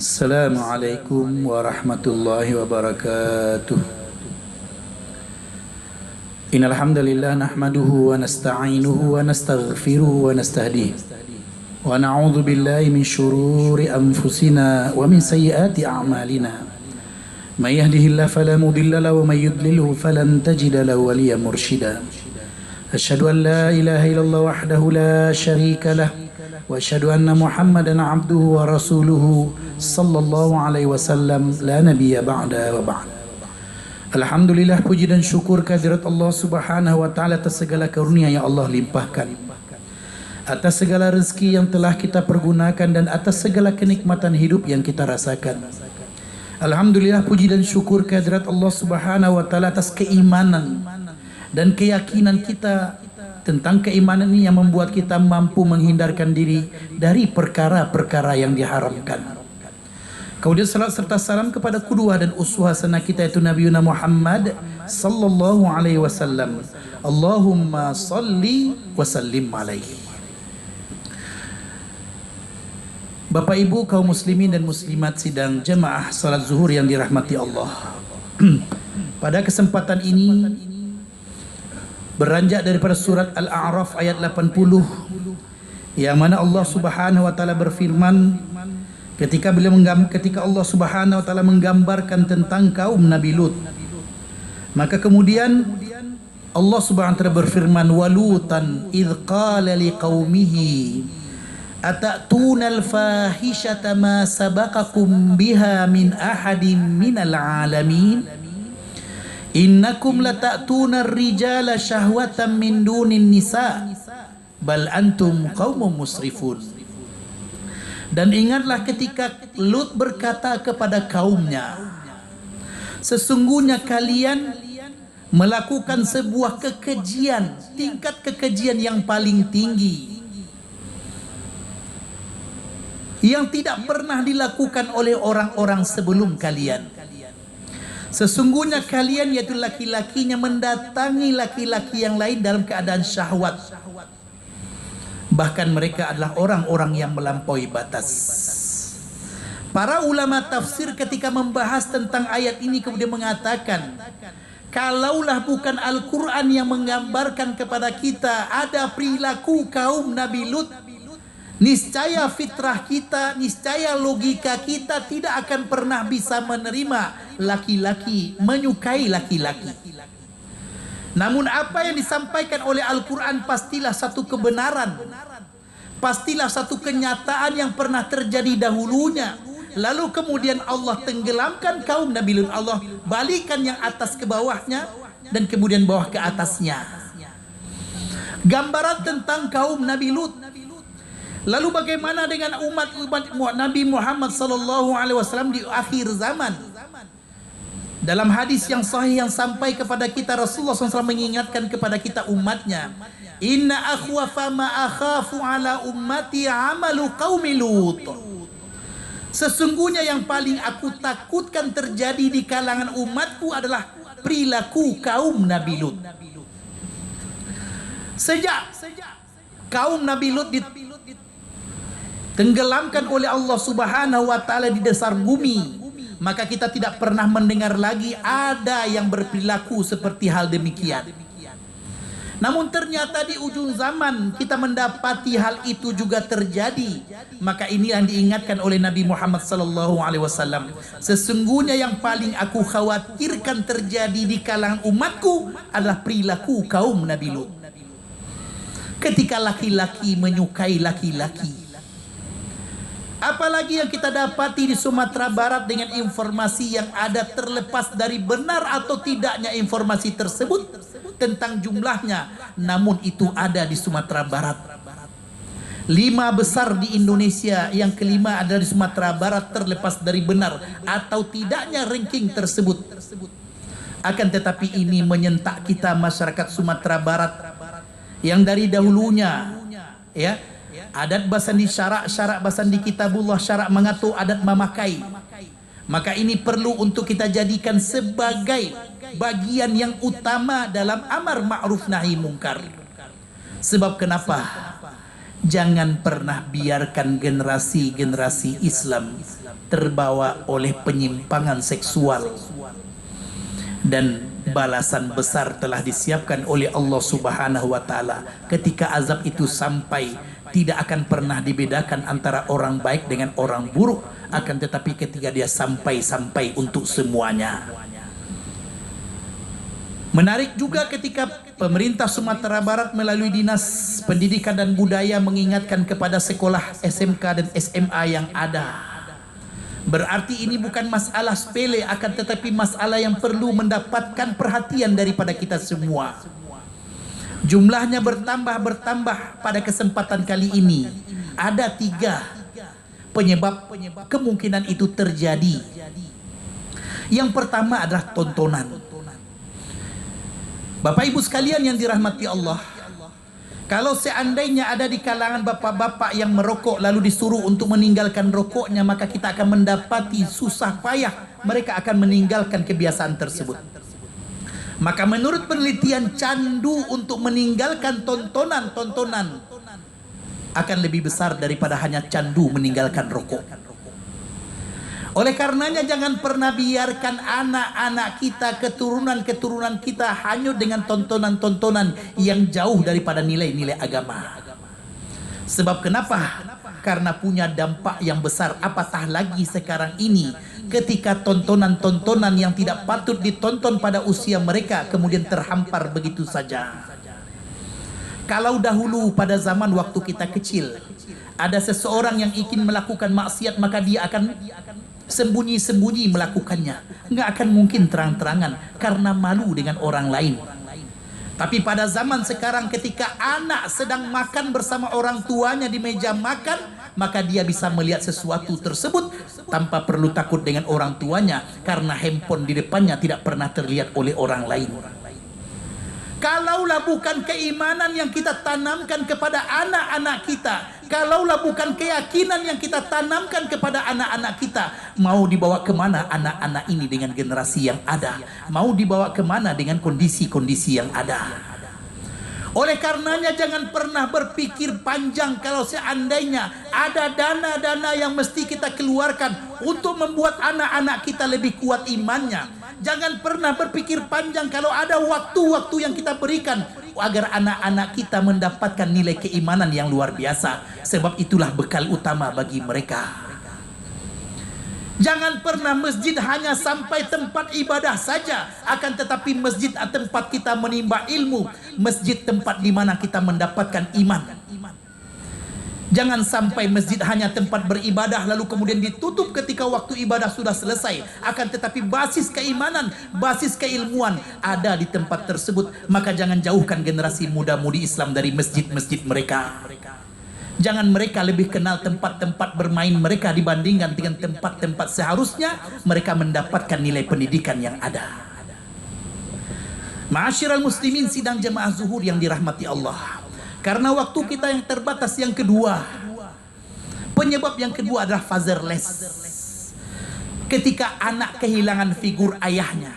Assalamualaikum warahmatullahi wabarakatuh. Innal hamdalillah nahmaduhu wa nasta'inuhu wa nastaghfiruhu wa nastahdihi wa na'udzu billahi min shururi anfusina wa min sayyiati a'malina. May yahdihillahu fala mudilla lahu wa may yudlilhu falan tajida lahu waliyyan mursyida. Asyhadu an la ilaha illallah wahdahu la syarika lah wa asyhadu anna Muhammadan abduhu wa rasuluhu sallallahu alaihi wasallam la nabiyya ba'da wa ba'd. Alhamdulillah, puji dan syukur kehadirat Allah Subhanahu wa taala atas segala karunia yang Allah limpahkan, atas segala rezeki yang telah kita pergunakan dan atas segala kenikmatan hidup yang kita rasakan. Alhamdulillah, puji dan syukur kehadirat Allah Subhanahu wa taala atas keimanan dan keyakinan kita tentang keimanan ini yang membuat kita mampu menghindarkan diri dari perkara-perkara yang diharamkan. Kemudian salat serta salam kepada qudwah dan uswah hasanah kita, yaitu Nabi Muhammad sallallahu alaihi wasallam. Allahumma salli wa sallim alaihi. Bapak Ibu kaum muslimin dan muslimat sidang jemaah salat zuhur yang dirahmati Allah. Pada kesempatan ini beranjak daripada surat Al-A'raf ayat 80, yang mana Allah Subhanahu wa taala berfirman ketika Allah Subhanahu wa taala menggambarkan tentang kaum Nabi Lut, maka kemudian Allah Subhanahu wa taala berfirman, walutan idh qala liqaumihi atatuna al-fahishata ma sabaqakum biha min ahadin minal alamin innakum lata'tuna ar-rijala syahwatan min dunin nisa bal antum qaumun musrifun. Dan ingatlah ketika Lut berkata kepada kaumnya, sesungguhnya kalian melakukan sebuah kekejian, tingkat kekejian yang paling tinggi yang tidak pernah dilakukan oleh orang-orang sebelum kalian. Sesungguhnya kalian, yaitu laki-lakinya, mendatangi laki-laki yang lain dalam keadaan syahwat. Bahkan mereka adalah orang-orang yang melampaui batas. Para ulama tafsir ketika membahas tentang ayat ini kemudian mengatakan, kalaulah bukan Al-Quran yang menggambarkan kepada kita ada perilaku kaum Nabi Lut, niscaya fitrah kita, niscaya logika kita tidak akan pernah bisa menerima laki-laki menyukai laki-laki. Namun apa yang disampaikan oleh Al-Quran pastilah satu kebenaran, pastilah satu kenyataan yang pernah terjadi dahulunya. Lalu kemudian Allah tenggelamkan kaum Nabi Lut, Allah balikan yang atas ke bawahnya dan kemudian bawah ke atasnya. Gambaran tentang kaum Nabi Lut. Lalu bagaimana dengan umat Nabi Muhammad sallallahu alaihi wasallam di akhir zaman? Dalam hadis yang sahih yang sampai kepada kita, Rasulullah SAW mengingatkan kepada kita umatnya, inna akhwafa ma akhafu ala ummati amalu qaumi Lut. Sesungguhnya yang paling aku takutkan terjadi di kalangan umatku adalah perilaku kaum Nabi Lut. Sejak kaum Nabi Lut tenggelamkan oleh Allah Subhanahu wa taala di dasar bumi, maka kita tidak pernah mendengar lagi ada yang berperilaku seperti hal demikian. Namun ternyata di ujung zaman kita mendapati hal itu juga terjadi. Maka ini yang diingatkan oleh Nabi Muhammad sallallahu alaihi wasallam, sesungguhnya yang paling aku khawatirkan terjadi di kalangan umatku adalah perilaku kaum Nabi Lut. Ketika laki-laki menyukai laki-laki, apalagi yang kita dapati di Sumatera Barat dengan informasi yang ada, terlepas dari benar atau tidaknya informasi tersebut tentang jumlahnya, namun itu ada di Sumatera Barat. 5 besar di Indonesia, yang kelima ada di Sumatera Barat, terlepas dari benar atau tidaknya ranking tersebut. Akan tetapi ini menyentak kita masyarakat Sumatera Barat yang dari dahulunya, ya, adat basandi syarak basandi kitabullah, syarak mengatur adat memakai. Maka ini perlu untuk kita jadikan sebagai bagian yang utama dalam amar ma'ruf nahi mungkar. Sebab kenapa? Jangan pernah biarkan generasi-generasi Islam terbawa oleh penyimpangan seksual, dan balasan besar telah disiapkan oleh Allah Subhanahu wa taala. Ketika azab itu sampai, tidak akan pernah dibedakan antara orang baik dengan orang buruk, akan tetapi ketika dia sampai untuk semuanya. Menarik juga ketika pemerintah Sumatera Barat melalui Dinas Pendidikan dan Budaya mengingatkan kepada sekolah SMK dan SMA yang ada. Berarti ini bukan masalah sepele, akan tetapi masalah yang perlu mendapatkan perhatian daripada kita semua. Jumlahnya bertambah pada kesempatan kali ini. Ada 3 penyebab kemungkinan itu terjadi. Yang pertama adalah tontonan. Bapak Ibu sekalian yang dirahmati Allah, kalau seandainya ada di kalangan bapak-bapak yang merokok lalu disuruh untuk meninggalkan rokoknya, maka kita akan mendapati susah payah mereka akan meninggalkan kebiasaan tersebut. Maka menurut penelitian, candu untuk meninggalkan tontonan akan lebih besar daripada hanya candu meninggalkan rokok. Oleh karenanya jangan pernah biarkan anak-anak kita, keturunan kita hanyut dengan tontonan-tontonan yang jauh daripada nilai-nilai agama. Sebab kenapa? Karena punya dampak yang besar. Apatah lagi sekarang ini ketika tontonan-tontonan yang tidak patut ditonton pada usia mereka kemudian terhampar begitu saja. Kalau dahulu pada zaman waktu kita kecil ada seseorang yang ingin melakukan maksiat, maka dia akan sembunyi-sembunyi melakukannya, nggak akan mungkin terang-terangan karena malu dengan orang lain. Tapi pada zaman sekarang ketika anak sedang makan bersama orang tuanya di meja makan, maka dia bisa melihat sesuatu tersebut tanpa perlu takut dengan orang tuanya, karena handphone di depannya tidak pernah terlihat oleh orang lain. Kalaulah bukan keimanan yang kita tanamkan kepada anak-anak kita, kalaulah bukan keyakinan yang kita tanamkan kepada anak-anak kita, mau dibawa kemana anak-anak ini dengan generasi yang ada? Mau dibawa kemana dengan kondisi-kondisi yang ada? Oleh karenanya jangan pernah berpikir panjang kalau seandainya ada dana-dana yang mesti kita keluarkan untuk membuat anak-anak kita lebih kuat imannya. Jangan pernah berpikir panjang kalau ada waktu-waktu yang kita berikan agar anak-anak kita mendapatkan nilai keimanan yang luar biasa. Sebab itulah bekal utama bagi mereka. Jangan pernah masjid hanya sampai tempat ibadah saja, akan tetapi masjid tempat kita menimba ilmu, masjid tempat di mana kita mendapatkan iman. Jangan sampai masjid hanya tempat beribadah lalu kemudian ditutup ketika waktu ibadah sudah selesai. Akan tetapi basis keimanan, basis keilmuan ada di tempat tersebut. Maka jangan jauhkan generasi muda-mudi Islam dari masjid-masjid mereka. Jangan mereka lebih kenal tempat-tempat bermain mereka dibandingkan dengan tempat-tempat seharusnya mereka mendapatkan nilai pendidikan yang ada. Ma'asyiral muslimin sidang jemaah zuhur yang dirahmati Allah. Karena waktu kita yang terbatas, yang kedua, penyebab yang kedua adalah fatherless. Ketika anak kehilangan figur ayahnya.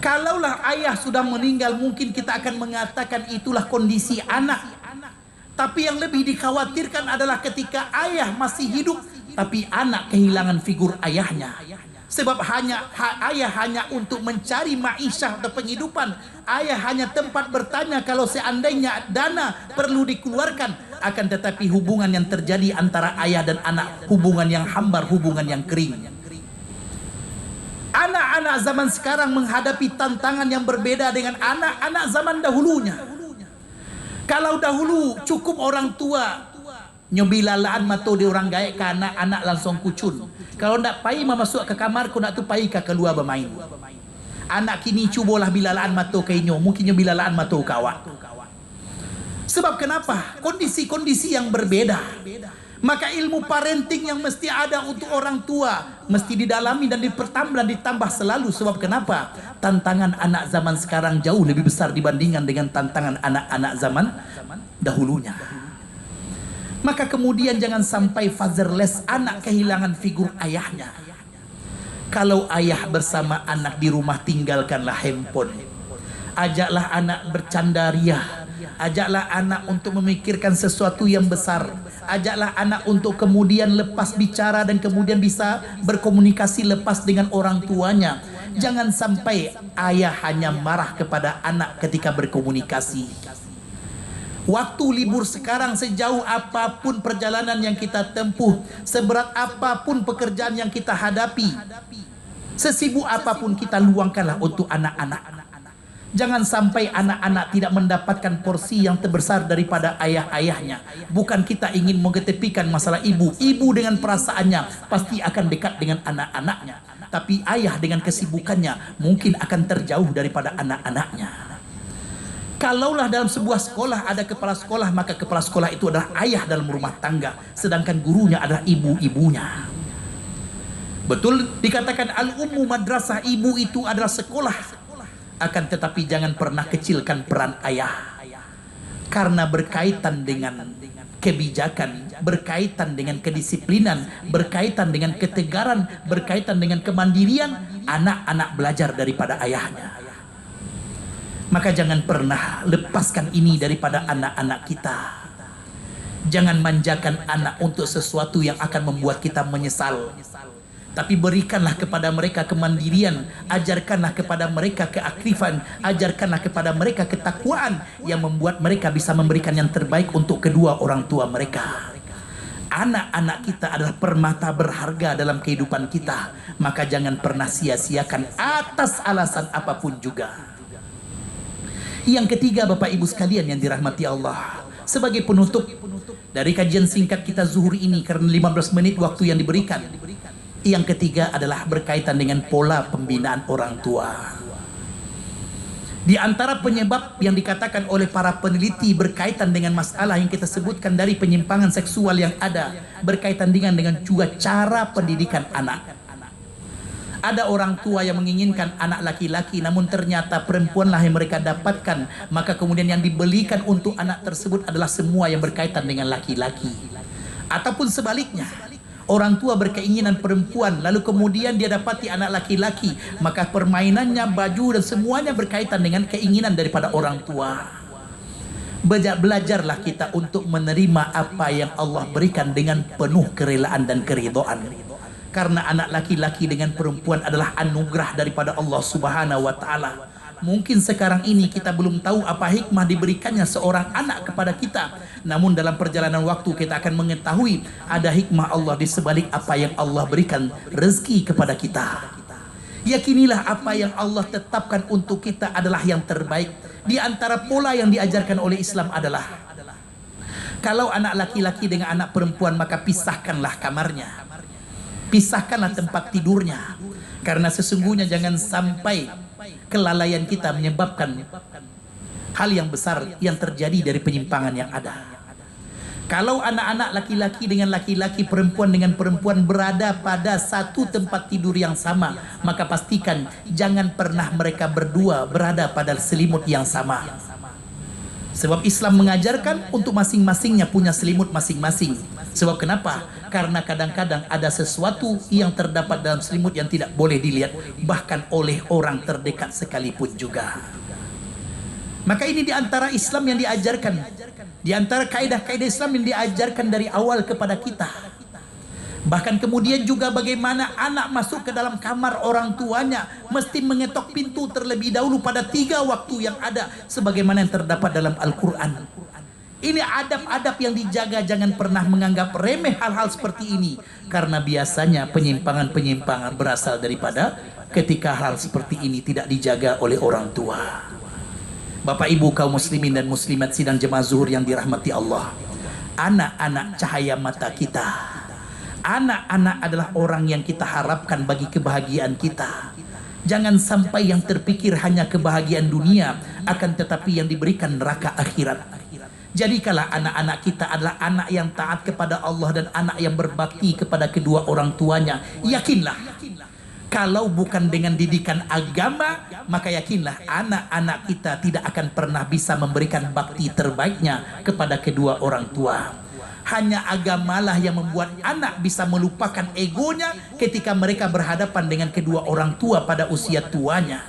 Kalaulah ayah sudah meninggal, mungkin kita akan mengatakan itulah kondisi anak. Tapi yang lebih dikhawatirkan adalah ketika ayah masih hidup, tapi anak kehilangan figur ayahnya. Sebab ayah hanya untuk mencari ma'isyah atau penghidupan. Ayah hanya tempat bertanya kalau seandainya dana perlu dikeluarkan. Akan tetapi hubungan yang terjadi antara ayah dan anak, hubungan yang hambar, hubungan yang kering. Anak-anak zaman sekarang menghadapi tantangan yang berbeda dengan anak-anak zaman dahulunya. Kalau dahulu cukup orang tua nyobi lalaan mato di orang gaek ke anak-anak langsung kucun. Kalau nak pai masuk ke kamar, kau nak tu pai ke keluar bermain. Anak kini cubalah bilalaan mato ke inyo, mungkin nyobi lalaan mato kawak. Sebab kenapa? Kondisi-kondisi yang berbeda. Maka ilmu parenting yang mesti ada untuk orang tua mesti didalami dan ditambah selalu. Sebab kenapa? Tantangan anak zaman sekarang jauh lebih besar dibandingkan dengan tantangan anak-anak zaman dahulunya. Maka kemudian jangan sampai fatherless, anak kehilangan figur ayahnya. Kalau ayah bersama anak di rumah, tinggalkanlah handphone. Ajaklah anak bercandaria, Ajaklah anak untuk memikirkan sesuatu yang besar. Ajaklah anak untuk kemudian lepas bicara dan kemudian bisa berkomunikasi lepas dengan orang tuanya. Jangan sampai ayah hanya marah kepada anak ketika berkomunikasi. Waktu libur sekarang, sejauh apapun perjalanan yang kita tempuh, seberat apapun pekerjaan yang kita hadapi, sesibuk apapun kita luangkanlah untuk anak-anak. Jangan sampai anak-anak tidak mendapatkan porsi yang terbesar daripada ayah-ayahnya. Bukan kita ingin mengetepikan masalah ibu. Ibu dengan perasaannya pasti akan dekat dengan anak-anaknya. Tapi ayah dengan kesibukannya mungkin akan terjauh daripada anak-anaknya. Kalaulah dalam sebuah sekolah ada kepala sekolah, maka kepala sekolah itu adalah ayah dalam rumah tangga, sedangkan gurunya adalah ibu-ibunya. Betul dikatakan al-ummu madrasah, ibu itu adalah sekolah. Akan tetapi jangan pernah kecilkan peran ayah, karena berkaitan dengan kebijakan, berkaitan dengan kedisiplinan, berkaitan dengan ketegaran, berkaitan dengan kemandirian. Anak-anak belajar daripada ayahnya. Maka jangan pernah lepaskan ini daripada anak-anak kita. Jangan manjakan anak untuk sesuatu yang akan membuat kita menyesal. Tapi berikanlah kepada mereka kemandirian, ajarkanlah kepada mereka keakrifan, ajarkanlah kepada mereka ketakwaan yang membuat mereka bisa memberikan yang terbaik untuk kedua orang tua mereka. Anak-anak kita adalah permata berharga dalam kehidupan kita, maka jangan pernah sia-siakan atas alasan apapun juga. Yang ketiga, Bapak Ibu sekalian yang dirahmati Allah, sebagai penutup dari kajian singkat kita zuhur ini, karena 15 menit waktu yang diberikan, yang ketiga adalah berkaitan dengan pola pembinaan orang tua. Di antara penyebab yang dikatakan oleh para peneliti berkaitan dengan masalah yang kita sebutkan dari penyimpangan seksual yang ada, berkaitan dengan juga cara pendidikan anak. Ada orang tua yang menginginkan anak laki-laki, namun ternyata perempuanlah yang mereka dapatkan, maka kemudian yang dibelikan untuk anak tersebut adalah semua yang berkaitan dengan laki-laki. Ataupun sebaliknya, orang tua berkeinginan perempuan, lalu kemudian dia dapati anak laki-laki, maka permainannya, baju dan semuanya berkaitan dengan keinginan daripada orang tua. Belajarlah kita untuk menerima apa yang Allah berikan dengan penuh kerelaan dan keridhaan. Karena anak laki-laki dengan perempuan adalah anugerah daripada Allah Subhanahu wa Ta'ala. Mungkin sekarang ini kita belum tahu apa hikmah diberikannya seorang anak kepada kita. Namun dalam perjalanan waktu kita akan mengetahui ada hikmah Allah di sebalik apa yang Allah berikan rezeki kepada kita. Yakinilah apa yang Allah tetapkan untuk kita adalah yang terbaik. Di antara pola yang diajarkan oleh Islam adalah, kalau anak laki-laki dengan anak perempuan, maka pisahkanlah kamarnya, pisahkanlah tempat tidurnya. Karena sesungguhnya jangan sampai kelalaian kita menyebabkan hal yang besar yang terjadi dari penyimpangan yang ada. Kalau anak-anak laki-laki dengan laki-laki, perempuan dengan perempuan berada pada satu tempat tidur yang sama, maka pastikan jangan pernah mereka berdua berada pada selimut yang sama. Sebab Islam mengajarkan untuk masing-masingnya punya selimut masing-masing. Sebab kenapa? Karena kadang-kadang ada sesuatu yang terdapat dalam selimut yang tidak boleh dilihat, bahkan oleh orang terdekat sekalipun juga. Maka ini di antara Islam yang diajarkan, di antara kaidah-kaidah Islam yang diajarkan dari awal kepada kita. Bahkan kemudian juga bagaimana anak masuk ke dalam kamar orang tuanya mesti mengetok pintu terlebih dahulu pada 3 waktu yang ada, sebagaimana yang terdapat dalam Al-Quran. Ini adab-adab yang dijaga. Jangan pernah menganggap remeh hal-hal seperti ini, karena biasanya penyimpangan-penyimpangan berasal daripada ketika hal seperti ini tidak dijaga oleh orang tua. Bapak Ibu kaum muslimin dan muslimat sidang jemaah zuhur yang dirahmati Allah, anak-anak cahaya mata kita. Anak-anak adalah orang yang kita harapkan bagi kebahagiaan kita. Jangan sampai yang terpikir hanya kebahagiaan dunia, akan tetapi yang diberikan neraka akhirat. Jadikanlah anak-anak kita adalah anak yang taat kepada Allah dan anak yang berbakti kepada kedua orang tuanya. Yakinlah, kalau bukan dengan didikan agama, maka yakinlah anak-anak kita tidak akan pernah bisa memberikan bakti terbaiknya kepada kedua orang tua. Hanya agamalah yang membuat anak bisa melupakan egonya ketika mereka berhadapan dengan kedua orang tua pada usia tuanya.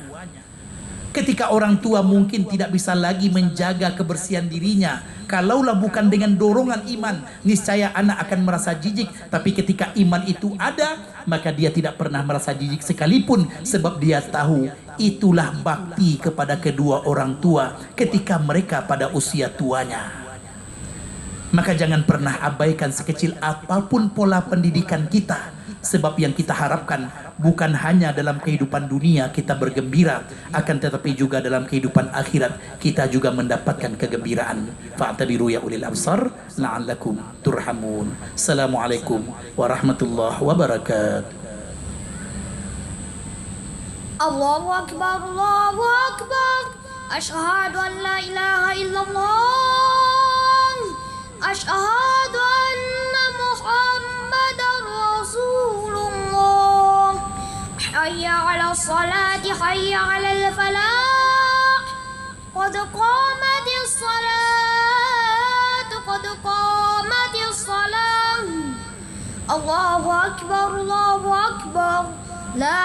Ketika orang tua mungkin tidak bisa lagi menjaga kebersihan dirinya, kalaulah bukan dengan dorongan iman, niscaya anak akan merasa jijik. Tapi ketika iman itu ada, maka dia tidak pernah merasa jijik sekalipun, sebab dia tahu itulah bakti kepada kedua orang tua ketika mereka pada usia tuanya. Maka jangan pernah abaikan sekecil apapun pola pendidikan kita. Sebab yang kita harapkan bukan hanya dalam kehidupan dunia kita bergembira, akan tetapi juga dalam kehidupan akhirat kita juga mendapatkan kegembiraan. Fa'tabiru ya ulil absar la'allakum turhamun. Assalamualaikum warahmatullahi wabarakatuh. Allahu Akbar, Allahu Akbar. Asyhadu an la ilaha illallah. Asyhadu anna Muhammadar Rasulullah. Hayya 'ala salati, hayya 'alal falah. Qad qamatis salat, qad qamatis salah. Allahu Akbar, Allahu Akbar. La